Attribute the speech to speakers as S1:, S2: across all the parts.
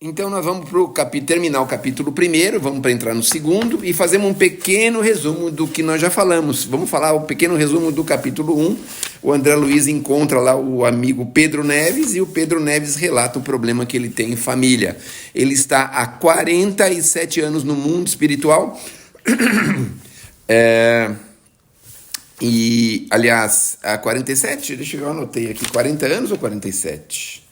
S1: Então nós vamos terminar o capítulo primeiro, vamos para entrar no segundo e fazemos um pequeno resumo do que nós já falamos. Vamos falar o pequeno resumo do capítulo 1. O André Luiz encontra lá o amigo Pedro Neves e o Pedro Neves relata o problema que ele tem em família. Ele está há 47 anos no mundo espiritual. E, aliás, há 47, deixa eu anotei aqui, 40 anos ou 47?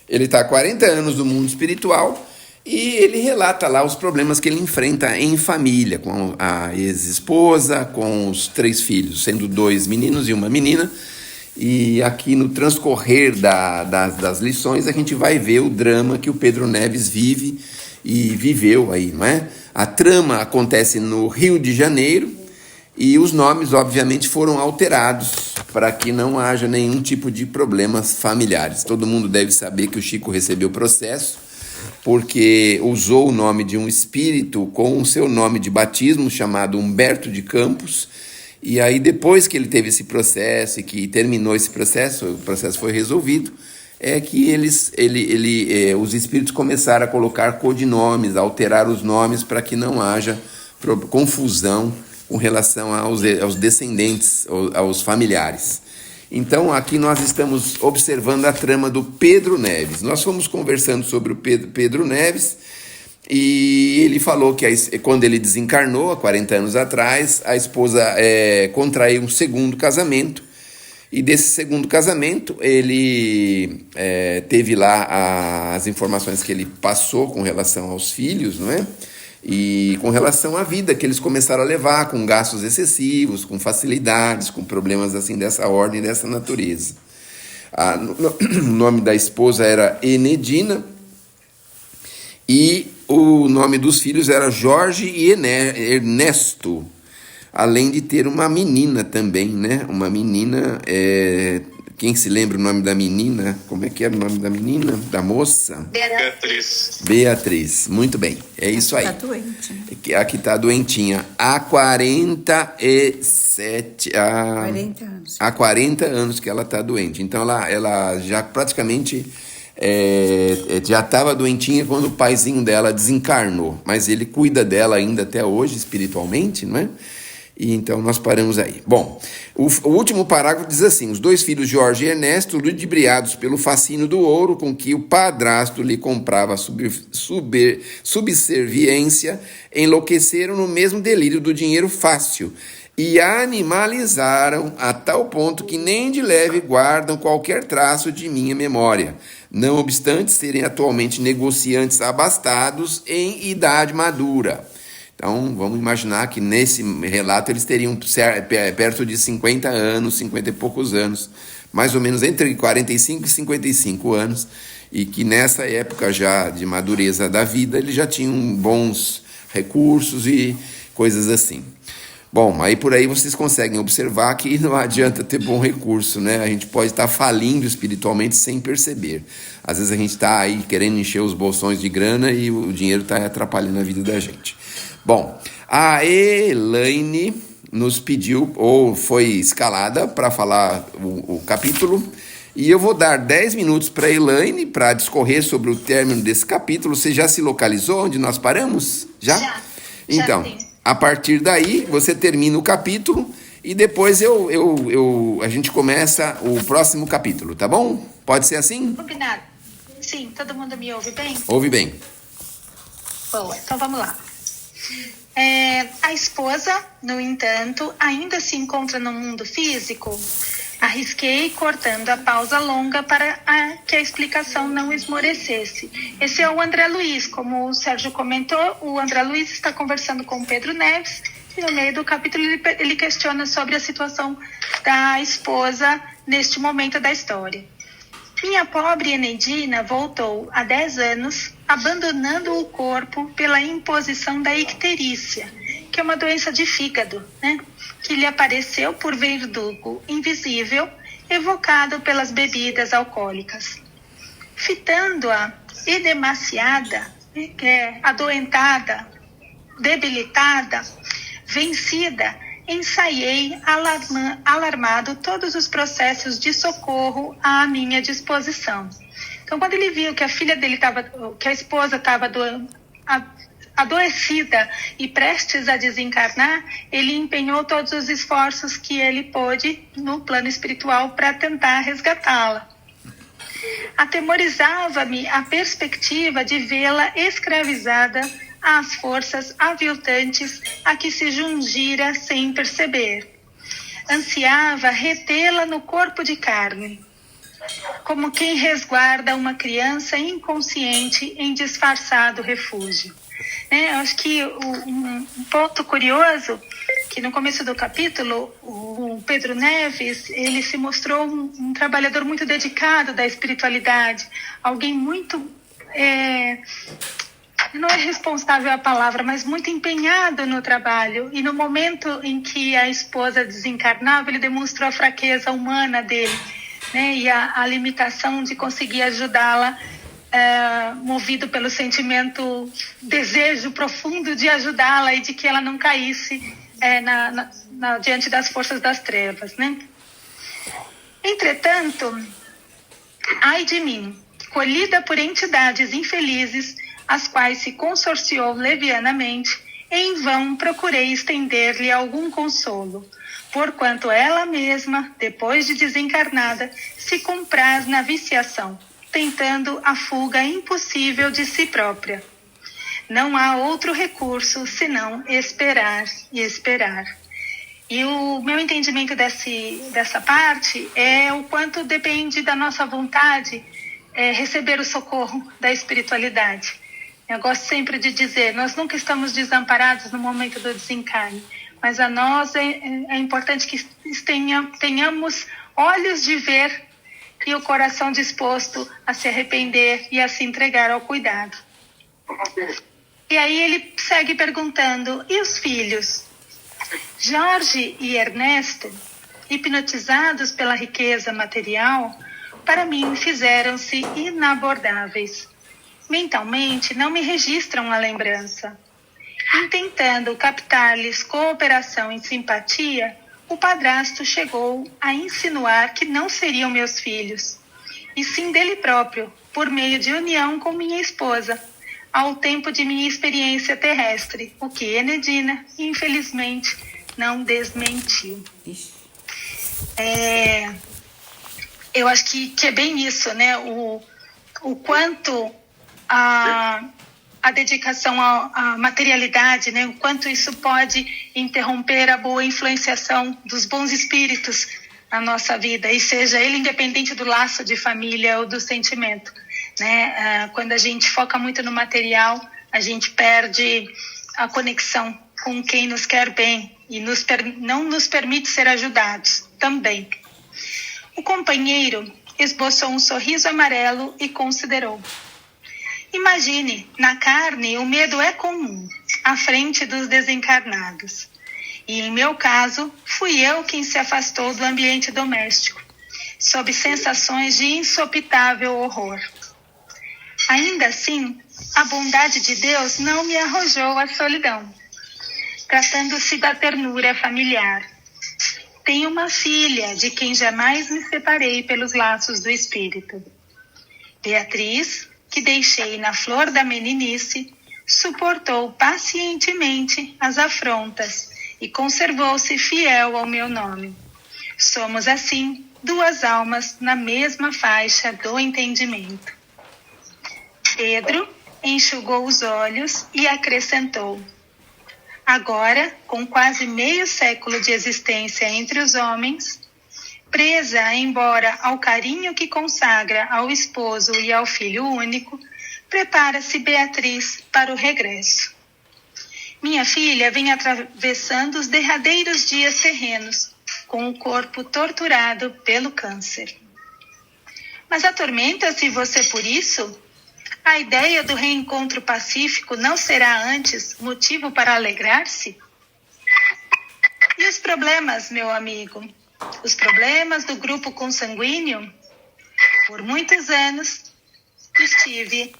S1: Ele está há 40 anos no mundo espiritual e ele relata lá os problemas que ele enfrenta em família, com a ex-esposa, com os 3 filhos, sendo 2 meninos e uma menina. E aqui no transcorrer das lições a gente vai ver o drama que o Pedro Neves vive e viveu aí, não é? A trama acontece no Rio de Janeiro e os nomes, obviamente, foram alterados para que não haja nenhum tipo de problemas familiares. Todo mundo deve saber que o Chico recebeu processo porque usou o nome de um espírito com o seu nome de batismo, chamado Humberto de Campos, e aí depois que ele teve esse processo e que terminou esse processo, o processo foi resolvido, é que os espíritos começaram a colocar codinomes, a alterar os nomes para que não haja confusão com relação aos descendentes, aos familiares. Então, aqui nós estamos observando a trama do Pedro Neves. Nós fomos conversando sobre o Pedro Neves e ele falou que quando ele desencarnou, há 40 anos atrás, a esposa contraiu um segundo casamento. E desse segundo casamento, ele teve lá as informações que ele passou com relação aos filhos, não é? E com relação à vida que eles começaram a levar, com gastos excessivos, com facilidades, com problemas assim dessa ordem, dessa natureza. O nome da esposa era Enedina e o nome dos filhos era Jorge e Ernesto, além de ter uma menina também, né? Uma menina, quem se lembra o nome da menina? Como é que era o nome da menina? Da moça? Beatriz, muito bem, é isso aí. Está doente. A que está doentinha há 40 anos. Há 40 anos que ela está doente. Então ela já praticamente já estava doentinha quando o paizinho dela desencarnou. Mas ele cuida dela ainda até hoje, espiritualmente, não é? E então nós paramos aí. Bom, o último parágrafo diz assim: os 2 filhos, Jorge e Ernesto, ludibriados pelo fascínio do ouro com que o padrasto lhe comprava subserviência, enlouqueceram no mesmo delírio do dinheiro fácil e animalizaram a tal ponto que nem de leve guardam qualquer traço de minha memória, não obstante serem atualmente negociantes abastados em idade madura. Então, vamos imaginar que nesse relato eles teriam perto de 50 anos, 50 e poucos anos, mais ou menos entre 45 e 55 anos, e que nessa época já de madureza da vida eles já tinham bons recursos e coisas assim. Bom, aí por aí vocês conseguem observar que não adianta ter bom recurso, né? A gente pode estar falindo espiritualmente sem perceber. Às vezes a gente está aí querendo encher os bolsões de grana e o dinheiro está atrapalhando a vida da gente. Bom, a Elaine nos pediu, ou foi escalada para falar o capítulo, e eu vou dar 10 minutos para a Elaine para discorrer sobre o término desse capítulo. Você já se localizou onde nós paramos? Já? Então, a partir daí, você termina o capítulo e depois a gente começa o próximo capítulo, tá bom? Pode ser assim?
S2: Combinado. Sim, todo mundo me ouve bem?
S1: Ouve bem.
S2: Boa, então vamos lá. A esposa, no entanto, ainda se encontra no mundo físico? Arrisquei cortando a pausa longa para que a explicação não esmorecesse. Esse é o André Luiz, como o Sérgio comentou, o André Luiz está conversando com o Pedro Neves e no meio do capítulo ele questiona sobre a situação da esposa neste momento da história. Minha pobre Enedina voltou há 10 anos, abandonando o corpo pela imposição da icterícia, que é uma doença de fígado, né? Que lhe apareceu por verdugo invisível, evocado pelas bebidas alcoólicas. Fitando-a edemaciada, adoentada, debilitada, vencida, ensaiei alarmado todos os processos de socorro à minha disposição. Então, quando ele viu que a filha dele que a esposa estava adoecida e prestes a desencarnar, ele empenhou todos os esforços que ele pôde no plano espiritual para tentar resgatá-la. Atemorizava-me a perspectiva de vê-la escravizada às forças aviltantes a que se jungira sem perceber. Ansiava retê-la no corpo de carne, como quem resguarda uma criança inconsciente em disfarçado refúgio. Eu acho que um ponto curioso, que no começo do capítulo, o Pedro Neves, ele se mostrou um trabalhador muito dedicado da espiritualidade, alguém muito, não é responsável a palavra, mas muito empenhado no trabalho. E no momento em que a esposa desencarnava, ele demonstrou a fraqueza humana dele, e a limitação de conseguir ajudá-la, movido pelo sentimento, desejo profundo de ajudá-la e de que ela não caísse diante das forças das trevas, Entretanto, ai de mim, colhida por entidades infelizes, as quais se consorciou levianamente, em vão procurei estender-lhe algum consolo, porquanto ela mesma, depois de desencarnada, se compraz na viciação, tentando a fuga impossível de si própria. Não há outro recurso senão esperar e esperar. E o meu entendimento dessa parte é o quanto depende da nossa vontade receber o socorro da espiritualidade. Eu gosto sempre de dizer, nós nunca estamos desamparados no momento do desencarne, mas a nós é importante que tenhamos olhos de ver e o coração disposto a se arrepender e a se entregar ao cuidado. E aí ele segue perguntando, e os filhos? Jorge e Ernesto, hipnotizados pela riqueza material, para mim fizeram-se inabordáveis. Mentalmente não me registram a lembrança. Intentando captar-lhes cooperação e simpatia, o padrasto chegou a insinuar que não seriam meus filhos, e sim dele próprio, por meio de união com minha esposa, ao tempo de minha experiência terrestre, o que Enedina, infelizmente, não desmentiu. Eu acho que é bem isso, o quanto a dedicação à materialidade, o quanto isso pode interromper a boa influenciação dos bons espíritos na nossa vida, e seja ele independente do laço de família ou do sentimento. Quando a gente foca muito no material, a gente perde a conexão com quem nos quer bem e não nos permite ser ajudados também. O companheiro esboçou um sorriso amarelo e considerou. Imagine, na carne o medo é comum, à frente dos desencarnados. E em meu caso, fui eu quem se afastou do ambiente doméstico, sob sensações de insopitável horror. Ainda assim, a bondade de Deus não me arrojou à solidão, tratando-se da ternura familiar. Tenho uma filha de quem jamais me separei pelos laços do espírito. Beatriz, que deixei na flor da meninice, suportou pacientemente as afrontas e conservou-se fiel ao meu nome. Somos, assim, duas almas na mesma faixa do entendimento. Pedro enxugou os olhos e acrescentou. Agora, com quase meio século de existência entre os homens, presa embora ao carinho que consagra ao esposo e ao filho único, prepara-se Beatriz para o regresso. Minha filha vem atravessando os derradeiros dias terrenos, com o corpo torturado pelo câncer. Mas atormenta-se você por isso? A ideia do reencontro pacífico não será antes motivo para alegrar-se? E os problemas, meu amigo? Os problemas do grupo consanguíneo? Por muitos anos estive.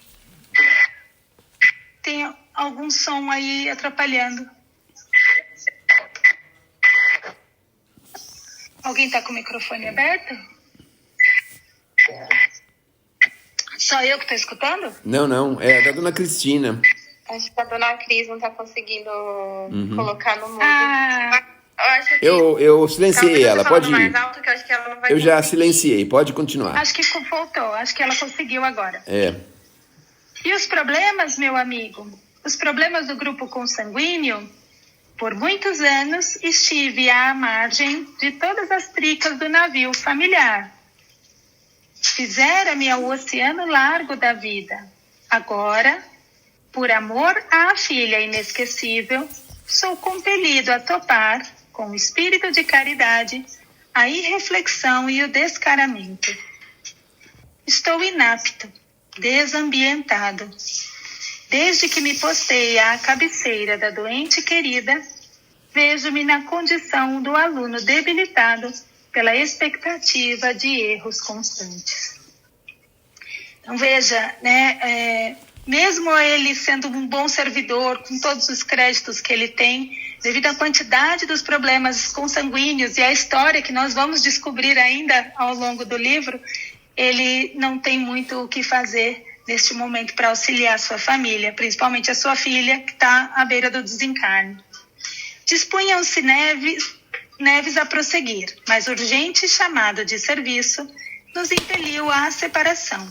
S2: Tem algum som aí atrapalhando. Alguém está com o microfone aberto? Só eu que tô escutando?
S1: Não, é da dona Cristina.
S3: Acho que a dona Cris não tá conseguindo colocar no mudo.
S2: Ah,
S3: Eu acho que
S1: Eu silenciei ela, pode
S3: mais
S1: ir.
S3: alto, que eu acho que ela não vai
S1: Eu já
S3: conseguir.
S1: silenciei, pode continuar.
S2: acho que voltou. Acho que ela conseguiu agora.
S1: É.
S2: E os problemas, meu amigo? Os problemas do grupo consanguíneo? Por muitos anos estive à margem de todas as tricas do navio familiar. Fizera-me ao oceano largo da vida. Agora, por amor à filha inesquecível, sou compelido a topar, com o espírito de caridade, a irreflexão e o descaramento. Estou inapto, desambientado. Desde que me postei à cabeceira da doente querida, vejo-me na condição do aluno debilitado pela expectativa de erros constantes. Então veja, né, mesmo ele sendo um bom servidor, com todos os créditos que ele tem, devido à quantidade dos problemas consanguíneos e a história que nós vamos descobrir ainda ao longo do livro, ele não tem muito o que fazer neste momento para auxiliar a sua família, principalmente a sua filha, que está à beira do desencarne. Dispunham-se Neves a prosseguir, mas urgente chamado de serviço nos impeliu à separação.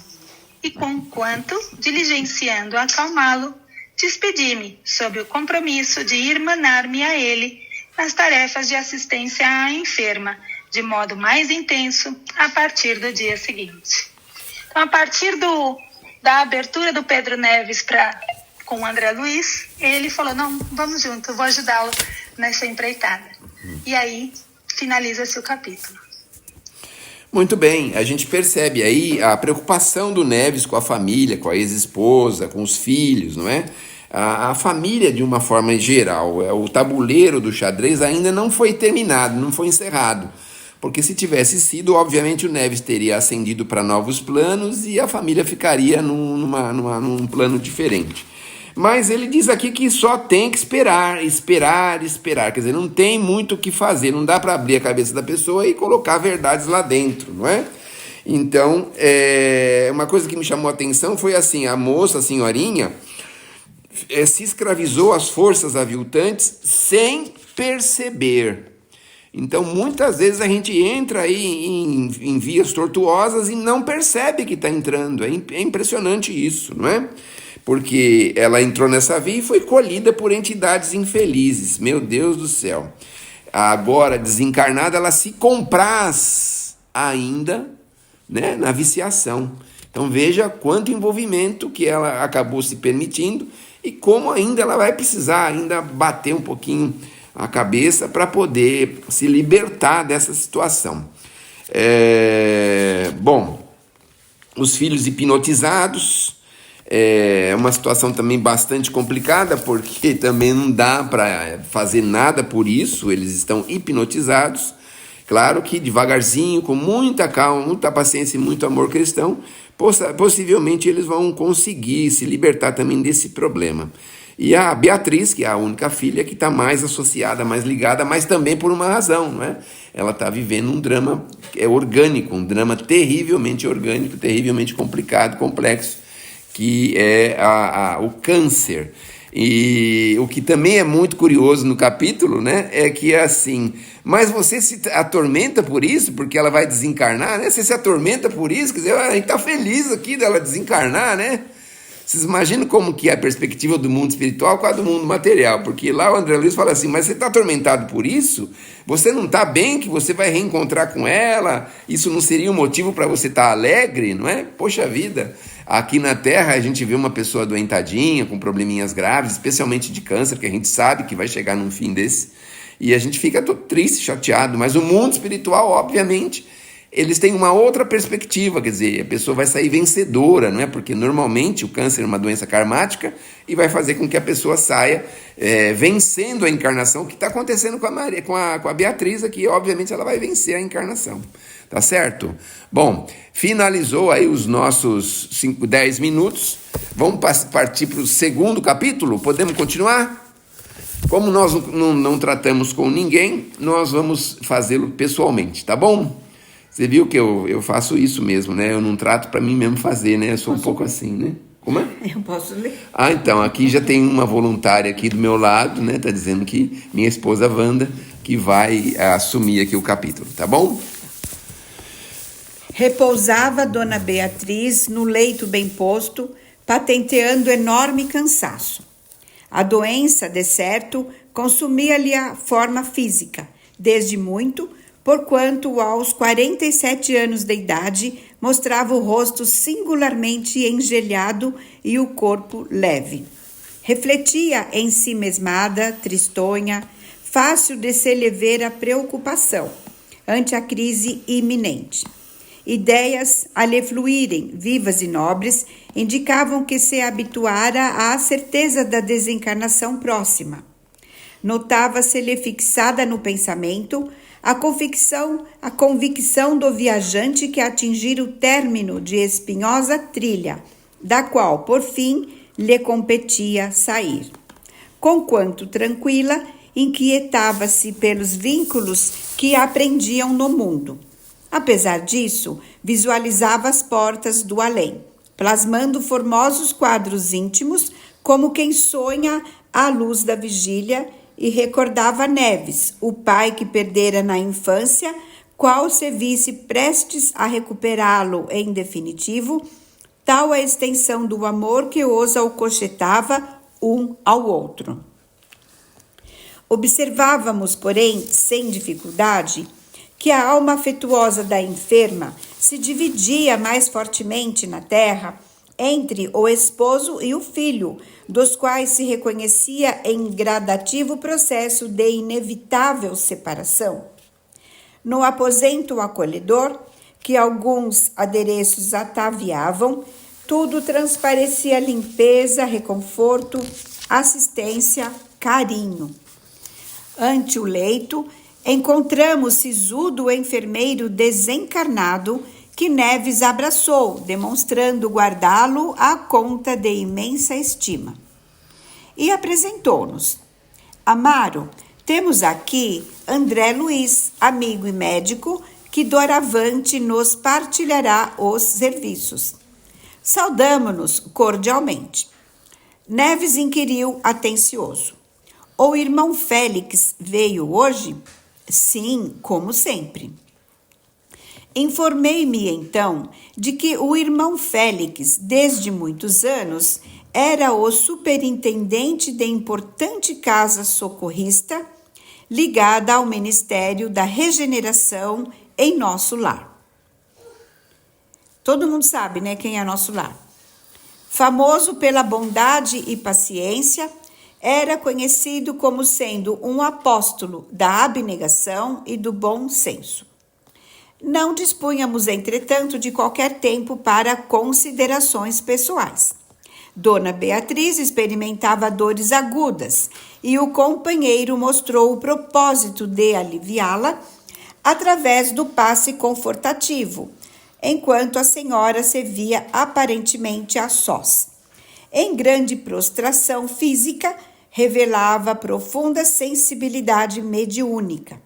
S2: E conquanto, diligenciando acalmá-lo, despedi-me sob o compromisso de irmanar-me a ele nas tarefas de assistência à enferma, de modo mais intenso, a partir do dia seguinte. Então, a partir da abertura do Pedro Neves com o André Luiz, ele falou, não, vamos junto, eu vou ajudá-lo nessa empreitada. E aí, finaliza-se o capítulo.
S1: Muito bem, a gente percebe aí a preocupação do Neves com a família, com a ex-esposa, com os filhos, não é? A família, de uma forma geral, o tabuleiro do xadrez ainda não foi terminado, não foi encerrado. Porque se tivesse sido, obviamente o Neves teria ascendido para novos planos e a família ficaria num plano diferente. Mas ele diz aqui que só tem que esperar. Quer dizer, não tem muito o que fazer, não dá para abrir a cabeça da pessoa e colocar verdades lá dentro, não é? Então, uma coisa que me chamou a atenção foi assim, a moça, a senhorinha, se escravizou às forças aviltantes sem perceber. Então, muitas vezes a gente entra aí em vias tortuosas e não percebe que está entrando. É impressionante isso, não é? Porque ela entrou nessa via e foi colhida por entidades infelizes. Meu Deus do céu. Agora, desencarnada, ela se compraz ainda, né, na viciação. Então, veja quanto envolvimento que ela acabou se permitindo e como ainda ela vai precisar ainda bater um pouquinho a cabeça para poder se libertar dessa situação. Bom, os filhos hipnotizados, é uma situação também bastante complicada, porque também não dá para fazer nada por isso, eles estão hipnotizados. Claro que devagarzinho, com muita calma, muita paciência e muito amor cristão, possivelmente eles vão conseguir se libertar também desse problema. E a Beatriz, que é a única filha, que está mais associada, mais ligada, mas também por uma razão, não é? Ela está vivendo um drama orgânico, um drama terrivelmente orgânico, terrivelmente complicado, complexo, que é o câncer. E o que também é muito curioso no capítulo, né, é que é assim, mas você se atormenta por isso, porque ela vai desencarnar, né? Você se atormenta por isso, quer dizer, a gente está feliz aqui dela desencarnar, né? Vocês imaginam como que é a perspectiva do mundo espiritual com a do mundo material, porque lá o André Luiz fala assim, mas você está atormentado por isso? Você não está bem que você vai reencontrar com ela? Isso não seria um motivo para você estar alegre, não é? Poxa vida, aqui na Terra a gente vê uma pessoa doentadinha, com probleminhas graves, especialmente de câncer, que a gente sabe que vai chegar num fim desse, e a gente fica todo triste, chateado, mas o mundo espiritual, obviamente, eles têm uma outra perspectiva, quer dizer, a pessoa vai sair vencedora, não é? Porque normalmente o câncer é uma doença karmática e vai fazer com que a pessoa saia vencendo a encarnação, o que está acontecendo com a Beatriz aqui, obviamente ela vai vencer a encarnação, tá certo? Bom, finalizou aí os nossos 10 minutos, vamos partir para o segundo capítulo, podemos continuar? Como nós não tratamos com ninguém, nós vamos fazê-lo pessoalmente, tá bom? Você viu que eu faço isso mesmo, né? Eu não trato para mim mesmo fazer, né? Eu sou um pouco assim, né? Como é?
S4: Eu posso ler.
S1: Ah, então, aqui já tem uma voluntária aqui do meu lado, né? Tá dizendo que minha esposa Wanda, que vai assumir aqui o capítulo, tá bom?
S4: Repousava Dona Beatriz no leito bem posto, patenteando enorme cansaço. A doença, de certo, consumia-lhe a forma física, desde muito, porquanto aos 47 anos de idade mostrava o rosto singularmente engelhado e o corpo leve. Refletia em si mesmada, tristonha, fácil de se lhe ver a preocupação ante a crise iminente. Ideias a lhe fluírem, vivas e nobres, indicavam que se habituara à certeza da desencarnação próxima. Notava-se-lhe fixada no pensamento a convicção do viajante que atingira o término de espinhosa trilha, da qual, por fim, lhe competia sair. Conquanto tranquila, inquietava-se pelos vínculos que a prendiam no mundo. Apesar disso, visualizava as portas do além, plasmando formosos quadros íntimos, como quem sonha à luz da vigília, e recordava Neves, o pai que perdera na infância, qual se visse prestes a recuperá-lo em definitivo, tal a extensão do amor que os alcochetava um ao outro. Observávamos, porém, sem dificuldade, que a alma afetuosa da enferma se dividia mais fortemente na terra entre o esposo e o filho, dos quais se reconhecia em gradativo processo de inevitável separação. No aposento acolhedor, que alguns adereços ataviavam, tudo transparecia limpeza, reconforto, assistência, carinho. Ante o leito, encontramos sisudo enfermeiro desencarnado que Neves abraçou, demonstrando guardá-lo à conta de imensa estima. E apresentou-nos. Amaro, temos aqui André Luiz, amigo e médico, que doravante nos partilhará os serviços. Saudamo-nos cordialmente. Neves inquiriu atencioso. O irmão Félix veio hoje? Sim, como sempre. Informei-me, então, de que o irmão Félix, desde muitos anos, era o superintendente de importante casa socorrista ligada ao Ministério da Regeneração em Nosso Lar. Todo mundo sabe, né, quem é Nosso Lar. Famoso pela bondade e paciência, era conhecido como sendo um apóstolo da abnegação e do bom senso. Não dispunhamos, entretanto, de qualquer tempo para considerações pessoais. Dona Beatriz experimentava dores agudas e o companheiro mostrou o propósito de aliviá-la através do passe confortativo, enquanto a senhora se via aparentemente a sós. Em grande prostração física, revelava profunda sensibilidade mediúnica.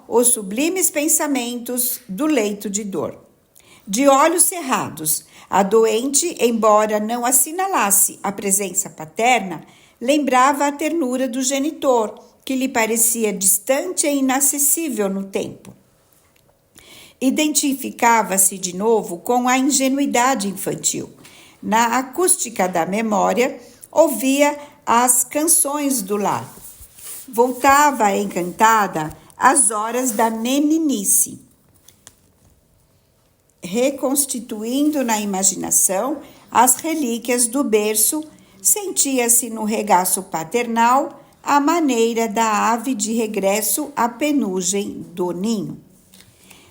S4: Os sublimes pensamentos do leito de dor. De olhos cerrados, a doente, embora não assinalasse a presença paterna, lembrava a ternura do genitor, que lhe parecia distante e inacessível no tempo. Identificava-se de novo com a ingenuidade infantil. Na acústica da memória, ouvia as canções do lar. Voltava encantada às horas da meninice, reconstituindo na imaginação as relíquias do berço, sentia-se no regaço paternal à maneira da ave de regresso à penugem do ninho.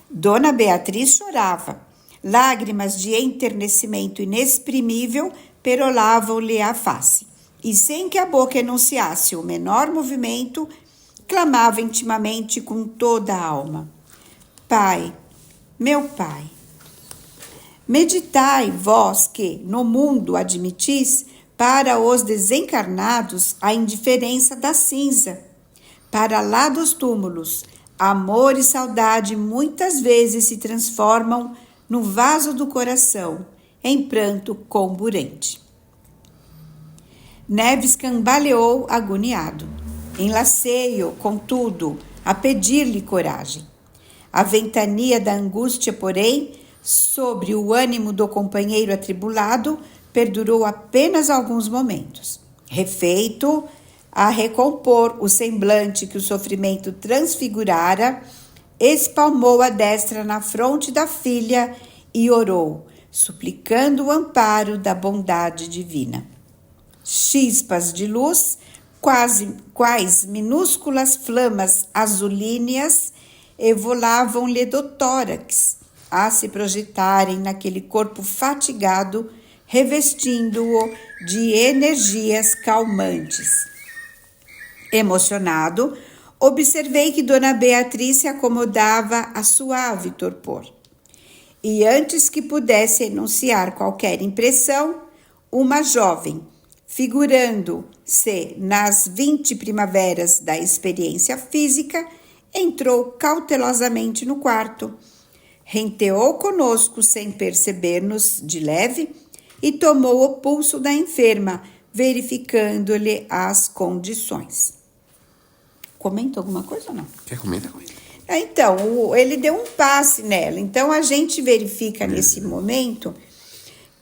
S4: Dona Beatriz chorava. Lágrimas de enternecimento inexprimível perolavam-lhe a face, e sem que a boca enunciasse o menor movimento, clamava intimamente com toda a alma: Pai, meu Pai, meditai vós que, no mundo, admitis para os desencarnados a indiferença da cinza, para lá dos túmulos, Amor e saudade muitas vezes se transformam no vaso do coração em pranto comburente. Neves cambaleou agoniado. Enlacei-o, contudo, a pedir-lhe coragem. A ventania da angústia, porém, sobre o ânimo do companheiro atribulado, perdurou apenas alguns momentos. Refeito a recompor o semblante que o sofrimento transfigurara, espalmou a destra na fronte da filha e orou, suplicando o amparo da bondade divina. Chispas de luz, quais minúsculas flamas azulíneas, evolavam-lhe do tórax, a se projetarem naquele corpo fatigado, revestindo-o de energias calmantes. Emocionado, observei que Dona Beatriz se acomodava a suave torpor. E antes que pudesse enunciar qualquer impressão, uma jovem, figurando-se nas 20 primaveras da experiência física, entrou cautelosamente no quarto, renteou conosco sem perceber-nos de leve e tomou o pulso da enferma, verificando-lhe as condições. Comenta alguma coisa ou não?
S1: Quer comentar?
S4: Então, ele deu um passe nela. Então, a gente verifica nesse momento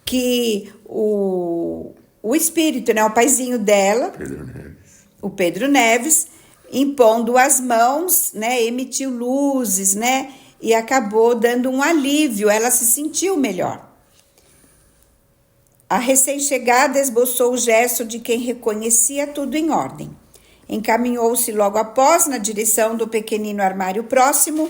S4: que o espírito, né, o paizinho dela, o Pedro Neves, impondo as mãos, né, emitiu luzes, né, e acabou dando um alívio. Ela se sentiu melhor. A recém-chegada esboçou o gesto de quem reconhecia tudo em ordem. Encaminhou-se logo após na direção do pequenino armário próximo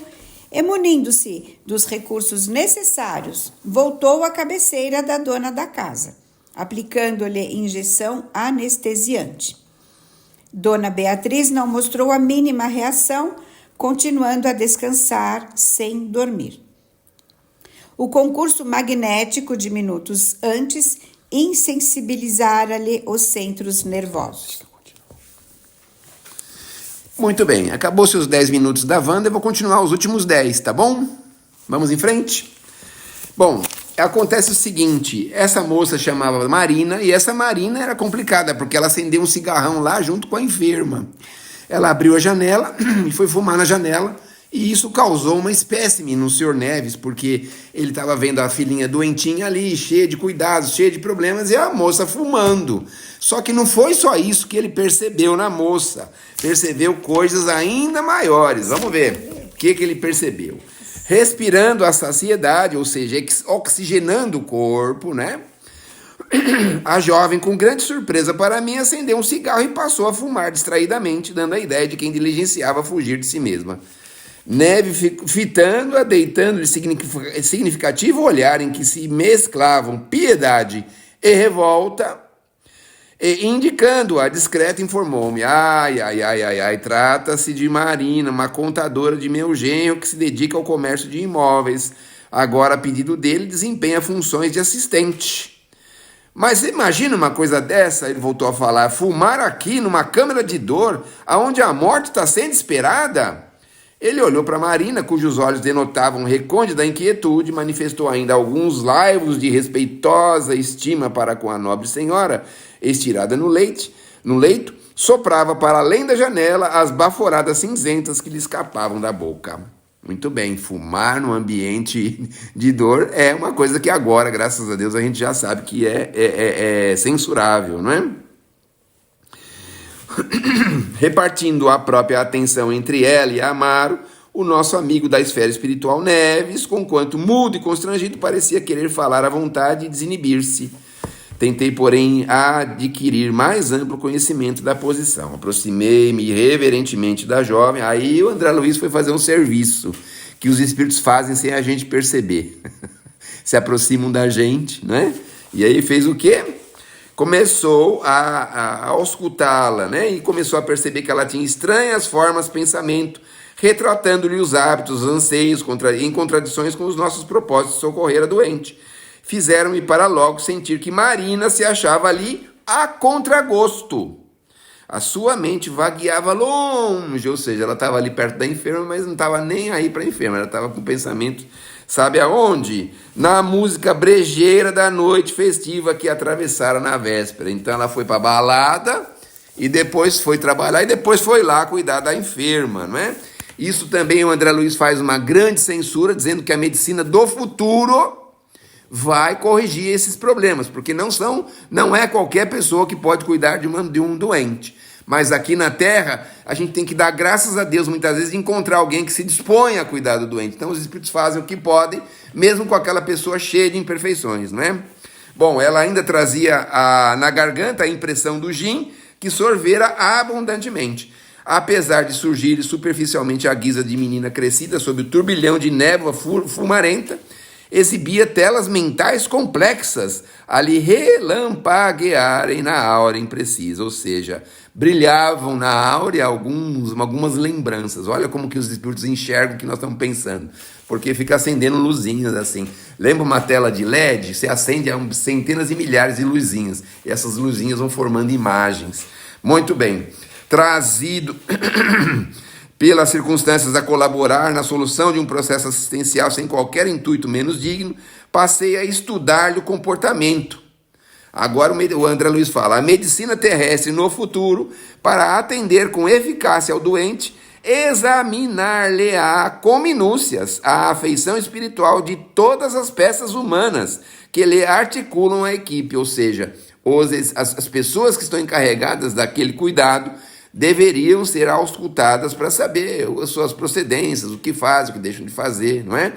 S4: e, munindo-se dos recursos necessários, voltou à cabeceira da dona da casa, aplicando-lhe injeção anestesiante. Dona Beatriz não mostrou a mínima reação, continuando a descansar sem dormir. O concurso magnético de minutos antes insensibilizara-lhe os centros nervosos.
S1: Muito bem, acabou-se os 10 minutos da Wanda, eu vou continuar os últimos 10, tá bom? Vamos em frente? Bom, acontece o seguinte, essa moça chamava Marina, e essa Marina era complicada, porque ela acendeu um cigarrão lá junto com a enferma. Ela abriu a janela e foi fumar na janela, e isso causou uma espécime no Sr. Neves, porque ele estava vendo a filhinha doentinha ali, cheia de cuidados, cheia de problemas, e a moça fumando. Só que não foi só isso que ele percebeu na moça. Percebeu coisas ainda maiores. Vamos ver o que ele percebeu. Respirando a saciedade, ou seja, oxigenando o corpo, né? A jovem, com grande surpresa para mim, acendeu um cigarro e passou a fumar distraidamente, dando a ideia de quem diligenciava fugir de si mesma. Neve fitando-a, deitando-lhe significativo olhar em que se mesclavam piedade e revolta, e indicando-a discreta, informou-me: ai, trata-se de Marina, uma contadora de meu genro que se dedica ao comércio de imóveis. Agora, a pedido dele, desempenha funções de assistente. Mas imagina uma coisa dessa, ele voltou a falar, fumar aqui numa câmara de dor, aonde a morte está sendo esperada? Ele olhou para Marina, cujos olhos denotavam recôndita inquietude, manifestou ainda alguns laivos de respeitosa estima para com a nobre senhora, estirada no leito, soprava para além da janela as baforadas cinzentas que lhe escapavam da boca. Muito bem, fumar no ambiente de dor é uma coisa que agora, graças a Deus, a gente já sabe que é censurável, não é? Repartindo a própria atenção entre ela e Amaro, o nosso amigo da esfera espiritual Neves, conquanto mudo e constrangido, parecia querer falar à vontade e desinibir-se. Tentei, porém, adquirir mais amplo conhecimento da posição. Aproximei-me reverentemente da jovem. Aí o André Luiz foi fazer um serviço que os espíritos fazem sem a gente perceber. Se aproximam da gente, né? E aí fez o quê? Começou a auscultá-la, né? E começou a perceber que ela tinha estranhas formas de pensamento, retratando-lhe os hábitos, os anseios, em contradições com os nossos propósitos de socorrer a doente. Fizeram-me para logo sentir que Marina se achava ali a contragosto. A sua mente vagueava longe, ou seja, ela estava ali perto da enferma, mas não estava nem aí para a enferma, ela estava com o pensamento, sabe aonde? Na música brejeira da noite festiva que atravessara na véspera. Então ela foi para a balada e depois foi trabalhar e depois foi lá cuidar da enferma, não é? Isso também o André Luiz faz uma grande censura, dizendo que a medicina do futuro vai corrigir esses problemas, porque não é qualquer pessoa que pode cuidar de um doente. Mas aqui na Terra, a gente tem que dar graças a Deus, muitas vezes, de encontrar alguém que se dispõe a cuidar do doente. Então os espíritos fazem o que podem, mesmo com aquela pessoa cheia de imperfeições, não é? Bom, ela ainda trazia na garganta a impressão do gin, que sorvera abundantemente. Apesar de surgir superficialmente à guisa de menina crescida sob o turbilhão de névoa fumarenta, exibia telas mentais complexas a lhe relampaguearem na áurea imprecisa, ou seja, brilhavam na áurea algumas lembranças. Olha como que os espíritos enxergam o que nós estamos pensando, porque fica acendendo luzinhas assim. Lembra uma tela de LED? Você acende centenas e milhares de luzinhas, e essas luzinhas vão formando imagens. Muito bem, trazido pelas circunstâncias a colaborar na solução de um processo assistencial sem qualquer intuito menos digno, passei a estudar-lhe o comportamento. Agora o André Luiz fala, a medicina terrestre no futuro, para atender com eficácia ao doente, examinar-lhe-á com minúcias a afeição espiritual de todas as peças humanas que lhe articulam a equipe, ou seja, as pessoas que estão encarregadas daquele cuidado, deveriam ser auscultadas para saber as suas procedências, o que fazem, o que deixam de fazer, não é?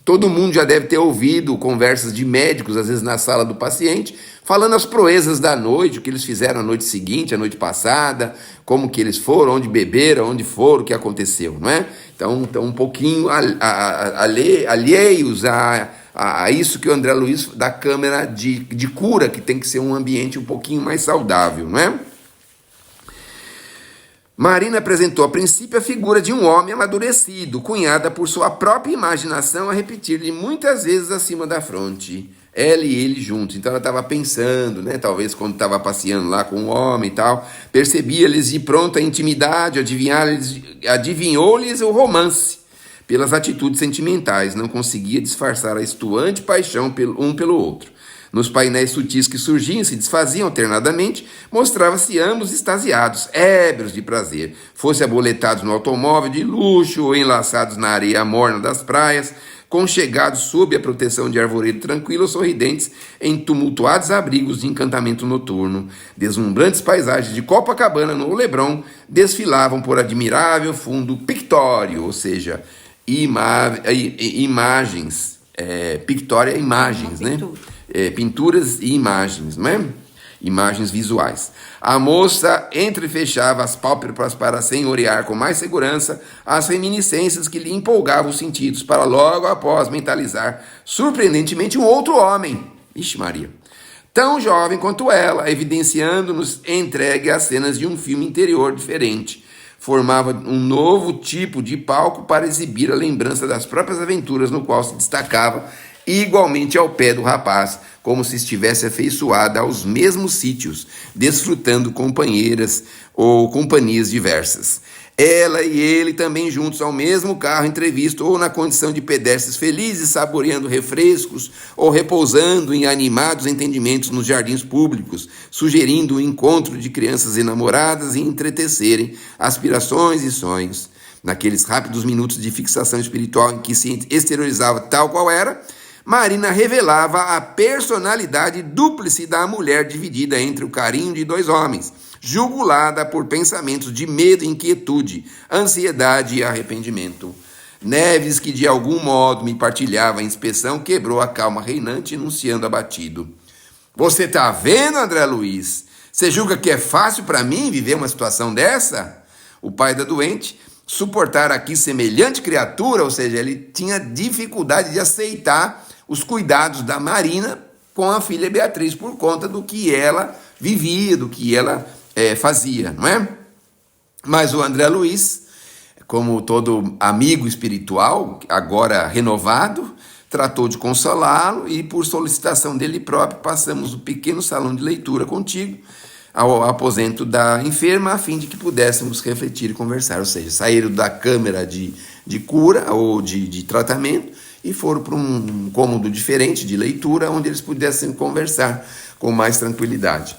S1: Todo mundo já deve ter ouvido conversas de médicos, às vezes na sala do paciente, falando as proezas da noite, o que eles fizeram a noite seguinte, a noite passada, como que eles foram, onde beberam, onde foram, o que aconteceu, não é? Então um pouquinho alheios a isso que o André Luiz da Câmara de Cura, que tem que ser um ambiente um pouquinho mais saudável, não é? Marina apresentou a princípio a figura de um homem amadurecido, cunhada por sua própria imaginação a repetir-lhe muitas vezes acima da fronte, ela e ele juntos. Então ela estava pensando, né? Talvez quando estava passeando lá com o homem e tal, percebia-lhes de pronto a intimidade, adivinhou-lhes o romance pelas atitudes sentimentais, não conseguia disfarçar a estuante paixão um pelo outro. Nos painéis sutis que surgiam e se desfaziam alternadamente, mostrava-se ambos extasiados, ébrios de prazer, fosse aboletados no automóvel de luxo ou enlaçados na areia morna das praias, conchegados sob a proteção de arvoredo tranquilo ou sorridentes em tumultuados abrigos de encantamento noturno. Deslumbrantes paisagens de Copacabana no Leblon desfilavam por admirável fundo pictório, ou seja, imagens, pictória, imagens, né? Pinturas e imagens, não é? Imagens visuais. A moça entrefechava as pálpebras para senhorear com mais segurança as reminiscências que lhe empolgavam os sentidos, para logo após mentalizar surpreendentemente um outro homem, Ixi Maria, tão jovem quanto ela, evidenciando-nos entregue às cenas de um filme interior diferente. Formava um novo tipo de palco para exibir a lembrança das próprias aventuras, no qual se destacava igualmente ao pé do rapaz, como se estivesse afeiçoada aos mesmos sítios, desfrutando companheiras ou companhias diversas. Ela e ele também juntos ao mesmo carro entrevisto, ou na condição de pedestres felizes, saboreando refrescos, ou repousando em animados entendimentos nos jardins públicos, sugerindo o encontro de crianças enamoradas e entretecerem aspirações e sonhos. Naqueles rápidos minutos de fixação espiritual em que se exteriorizava tal qual era, Marina revelava a personalidade dúplice da mulher dividida entre o carinho de dois homens, jugulada por pensamentos de medo e inquietude, ansiedade e arrependimento. Neves, que de algum modo me partilhava a inspeção, quebrou a calma reinante, enunciando abatido. Você tá vendo, André Luiz? Você julga que é fácil para mim viver uma situação dessa? O pai da doente suportar aqui semelhante criatura, ou seja, ele tinha dificuldade de aceitar os cuidados da Marina com a filha Beatriz, por conta do que ela vivia, do que ela fazia, não é? Mas o André Luiz, como todo amigo espiritual, agora renovado, tratou de consolá-lo e, por solicitação dele próprio, passamos o pequeno salão de leitura contigo, ao aposento da enferma, a fim de que pudéssemos refletir e conversar. Ou seja, saíram da câmara de cura ou de tratamento e foram para um cômodo diferente de leitura, onde eles pudessem conversar com mais tranquilidade.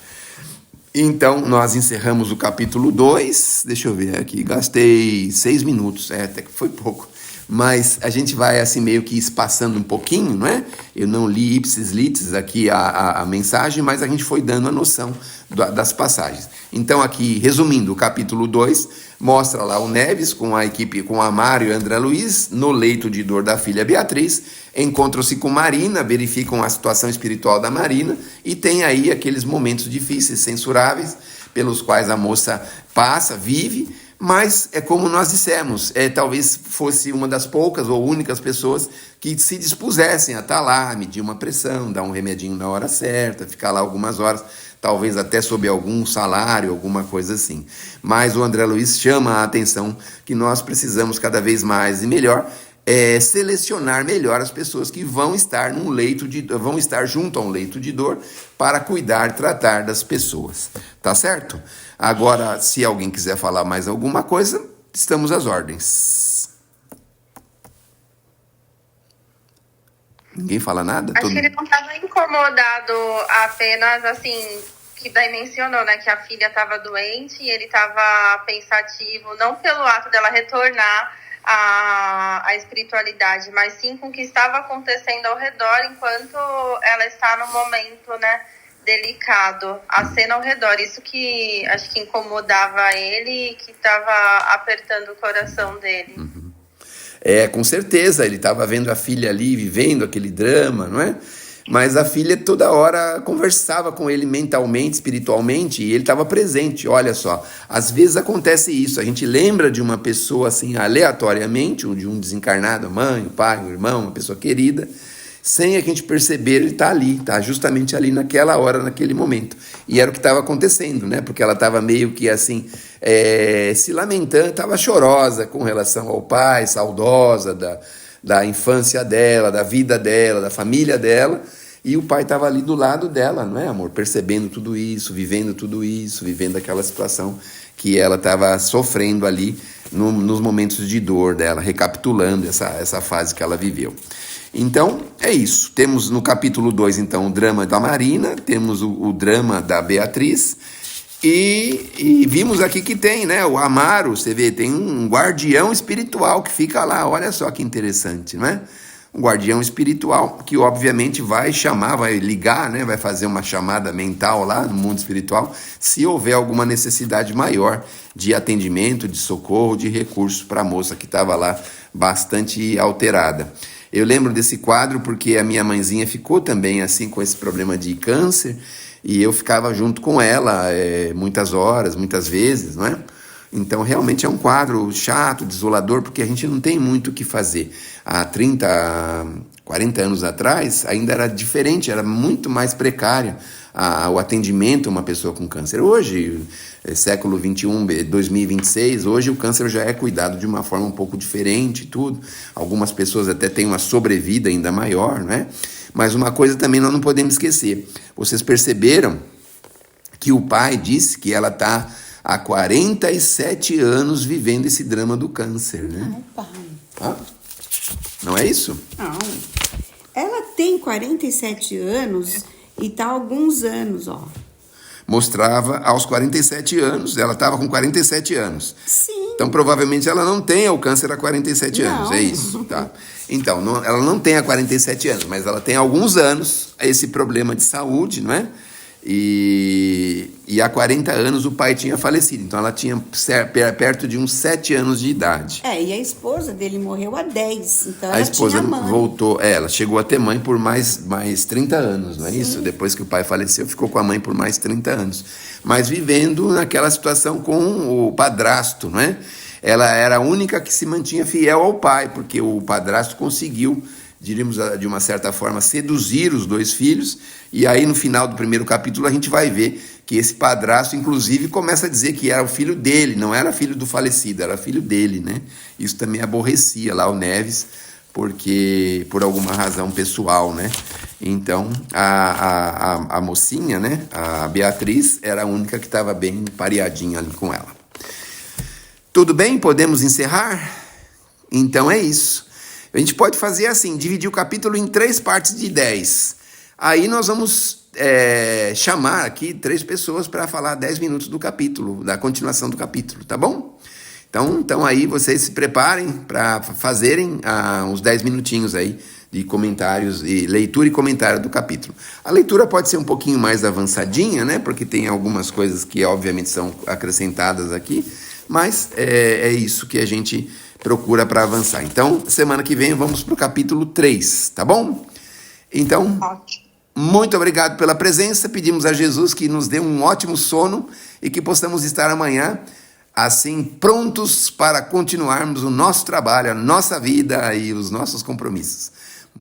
S1: Então, nós encerramos o capítulo 2. Deixa eu ver aqui, gastei 6 minutos, até que foi pouco. Mas a gente vai assim meio que espaçando um pouquinho, não é? Eu não li ipsis litis aqui a mensagem, mas a gente foi dando a noção das passagens. Então aqui, resumindo, o capítulo 2 mostra lá o Neves com a equipe, com Amaro e André Luiz, no leito de dor da filha Beatriz, encontram-se com Marina, verificam a situação espiritual da Marina e tem aí aqueles momentos difíceis, censuráveis, pelos quais a moça passa, vive. Mas é como nós dissemos, talvez fosse uma das poucas ou únicas pessoas que se dispusessem a estar lá, medir uma pressão, dar um remedinho na hora certa, ficar lá algumas horas, talvez até sob algum salário, alguma coisa assim. Mas o André Luiz chama a atenção que nós precisamos cada vez mais e melhor selecionar melhor as pessoas que vão estar vão estar junto a um leito de dor para cuidar, tratar das pessoas. Tá certo? Agora, se alguém quiser falar mais alguma coisa, estamos às ordens. Ninguém fala nada?
S3: Acho que ele não estava incomodado apenas, assim, que daí mencionou, né, que a filha estava doente e ele estava pensativo, não pelo ato dela retornar a espiritualidade, mas sim com o que estava acontecendo ao redor enquanto ela está no momento, né, delicado, a cena ao redor. Isso que acho que incomodava ele e que estava apertando o coração dele.
S1: Com certeza, ele estava vendo a filha ali, vivendo aquele drama, não é? Mas a filha toda hora conversava com ele mentalmente, espiritualmente, e ele estava presente. Olha só, às vezes acontece isso, a gente lembra de uma pessoa assim, aleatoriamente, ou de um desencarnado, a mãe, o pai, o irmão, uma pessoa querida, sem a gente perceber, ele está ali, está justamente ali naquela hora, naquele momento. E era o que estava acontecendo, né? Porque ela estava meio que assim, se lamentando, estava chorosa com relação ao pai, saudosa da infância dela, da vida dela, da família dela, e o pai estava ali do lado dela, não é, amor? Percebendo tudo isso, vivendo aquela situação que ela estava sofrendo ali nos momentos de dor dela, recapitulando essa fase que ela viveu. Então, é isso. Temos no capítulo 2, então, o drama da Marina, temos o drama da Beatriz, e vimos aqui que tem, né, o Amaro, você vê, tem um guardião espiritual que fica lá, olha só que interessante, não é? Um guardião espiritual que obviamente vai chamar, vai ligar, né, vai fazer uma chamada mental lá no mundo espiritual, se houver alguma necessidade maior de atendimento, de socorro, de recurso para a moça que estava lá bastante alterada. Eu lembro desse quadro porque a minha mãezinha ficou também assim com esse problema de câncer, e eu ficava junto com ela muitas horas, muitas vezes, não é? Então, realmente é um quadro chato, desolador, porque a gente não tem muito o que fazer. Há 30, 40 anos atrás, ainda era diferente, era muito mais precário o atendimento a uma pessoa com câncer. Hoje, século 21, 2026, hoje o câncer já é cuidado de uma forma um pouco diferente e tudo. Algumas pessoas até têm uma sobrevida ainda maior, né? Mas uma coisa também nós não podemos esquecer. Vocês perceberam que o pai disse que ela está há 47 anos vivendo esse drama do câncer, né?
S4: Não, pai.
S1: Ah, não é isso?
S4: Não. Ela tem 47 anos e está há alguns anos, ó.
S1: Mostrava aos 47 anos, ela estava com 47 anos.
S4: Sim.
S1: Então, provavelmente, ela não tem o câncer há 47 anos, é isso, tá? Então, ela não tem há 47 anos, mas ela tem há alguns anos esse problema de saúde, não é? E há 40 anos o pai tinha falecido, então ela tinha perto de uns 7 anos de idade.
S4: E a esposa dele morreu há 10, então
S1: a
S4: ela
S1: esposa
S4: tinha mãe.
S1: voltou, ela chegou a ter mãe por mais 30 anos, não é isso? Depois que o pai faleceu, ficou com a mãe por mais 30 anos. Mas vivendo naquela situação com o padrasto, não é? Ela era a única que se mantinha fiel ao pai, porque o padrasto conseguiu, diríamos de uma certa forma, seduzir os 2 filhos, e aí no final do primeiro capítulo a gente vai ver que esse padrasto, inclusive, começa a dizer que era o filho dele, não era filho do falecido, era filho dele, né? Isso também aborrecia lá o Neves, porque por alguma razão pessoal, né? Então, a mocinha, né? A Beatriz era a única que estava bem pareadinha ali com ela. Tudo bem? Podemos encerrar? Então é isso. A gente pode fazer assim, dividir o capítulo em 3 partes de 10. Aí nós vamos chamar aqui 3 pessoas para falar 10 minutos do capítulo, da continuação do capítulo, tá bom? Então aí vocês se preparem para fazerem uns 10 minutinhos aí de comentários, e leitura e comentário do capítulo. A leitura pode ser um pouquinho mais avançadinha, né? Porque tem algumas coisas que obviamente são acrescentadas aqui, mas é isso que a gente procura para avançar. Então, semana que vem vamos para o capítulo 3, tá bom? Então, muito obrigado pela presença. Pedimos a Jesus que nos dê um ótimo sono e que possamos estar amanhã assim prontos para continuarmos o nosso trabalho, a nossa vida e os nossos compromissos.